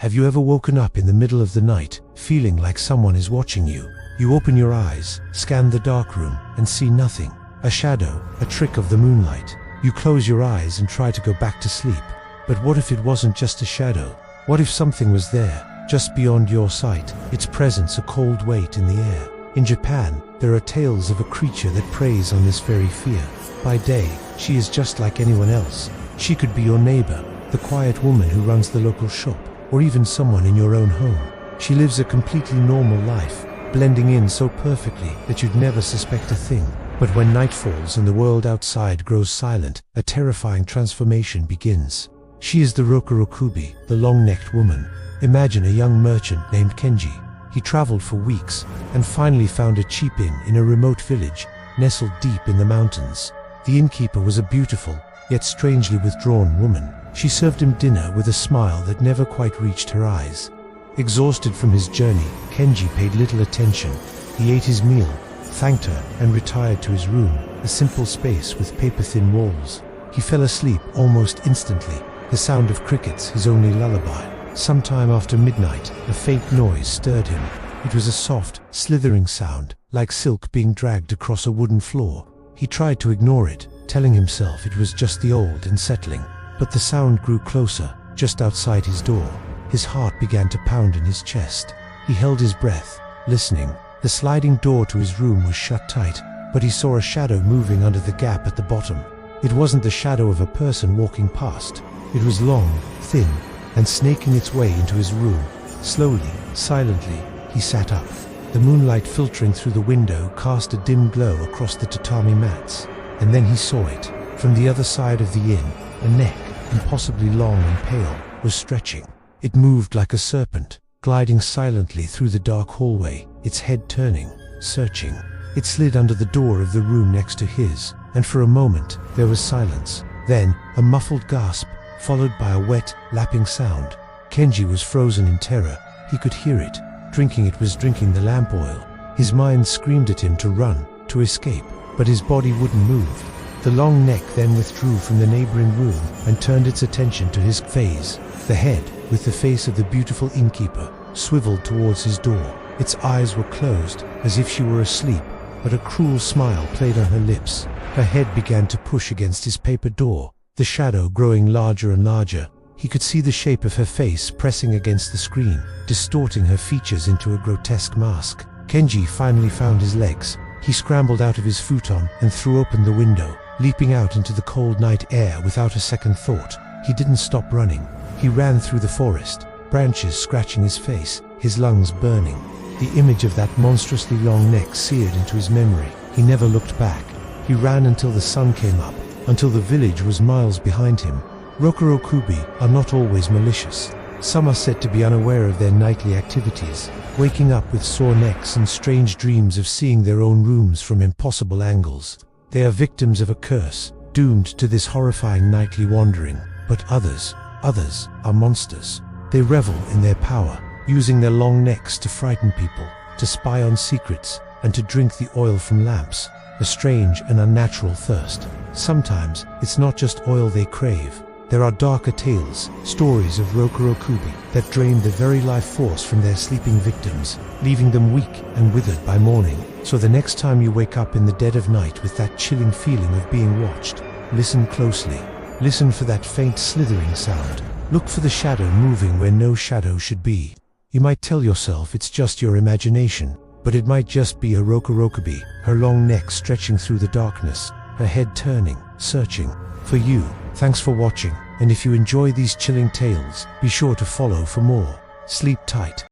Have you ever woken up in the middle of the night, feeling like someone is watching you? You open your eyes, scan the dark room, and see nothing. A shadow, a trick of the moonlight. You close your eyes and try to go back to sleep. But what if it wasn't just a shadow? What if something was there, just beyond your sight, its presence a cold weight in the air? In Japan, there are tales of a creature that preys on this very fear. By day, she is just like anyone else. She could be your neighbor, the quiet woman who runs the local shop, or even someone in your own home. She lives a completely normal life, blending in so perfectly that you'd never suspect a thing. But when night falls and the world outside grows silent, a terrifying transformation begins. She is the Rokurokubi, the long-necked woman. Imagine a young merchant named Kenji. He traveled for weeks and finally found a cheap inn in a remote village, nestled deep in the mountains. The innkeeper was a beautiful, yet strangely withdrawn woman. She served him dinner with a smile that never quite reached her eyes. Exhausted from his journey, Kenji paid little attention. He ate his meal, thanked her, and retired to his room, a simple space with paper-thin walls. He fell asleep almost instantly, the sound of crickets his only lullaby. Sometime after midnight, a faint noise stirred him. It was a soft, slithering sound, like silk being dragged across a wooden floor. He tried to ignore it, telling himself it was just the old and settling. But the sound grew closer, just outside his door. His heart began to pound in his chest. He held his breath, listening. The sliding door to his room was shut tight, but he saw a shadow moving under the gap at the bottom. It wasn't the shadow of a person walking past. It was long, thin, and snaking its way into his room. Slowly, silently, he sat up. The moonlight filtering through the window cast a dim glow across the tatami mats. And then he saw it. From the other side of the inn, a neck, impossibly long and pale, was stretching. It moved like a serpent, gliding silently through the dark hallway, its head turning, searching. It slid under the door of the room next to his, and for a moment there was silence. Then, a muffled gasp, followed by a wet, lapping sound. Kenji was frozen in terror. He could hear it. It was drinking the lamp oil. His mind screamed at him to run, to escape, but his body wouldn't move. The long neck then withdrew from the neighboring room and turned its attention to his face. The head, with the face of the beautiful innkeeper, swiveled towards his door. Its eyes were closed, as if she were asleep, but a cruel smile played on her lips. Her head began to push against his paper door, the shadow growing larger and larger. He could see the shape of her face pressing against the screen, distorting her features into a grotesque mask. Kenji finally found his legs. He scrambled out of his futon and threw open the window, leaping out into the cold night air without a second thought. He didn't stop running. He ran through the forest, branches scratching his face, his lungs burning. The image of that monstrously long neck seared into his memory. He never looked back. He ran until the sun came up, until the village was miles behind him. Rokurokubi are not always malicious. Some are said to be unaware of their nightly activities, waking up with sore necks and strange dreams of seeing their own rooms from impossible angles. They are victims of a curse, doomed to this horrifying nightly wandering. But others are monsters. They revel in their power, using their long necks to frighten people, to spy on secrets, and to drink the oil from lamps. A strange and unnatural thirst. Sometimes it's not just oil they crave. There are darker tales, stories of Rokurokubi that drain the very life force from their sleeping victims, leaving them weak and withered by morning. So the next time you wake up in the dead of night with that chilling feeling of being watched, listen closely. Listen for that faint slithering sound. Look for the shadow moving where no shadow should be. You might tell yourself it's just your imagination, but it might just be a Rokurokubi, her long neck stretching through the darkness, her head turning, searching for you. Thanks for watching, and if you enjoy these chilling tales, be sure to follow for more. Sleep tight.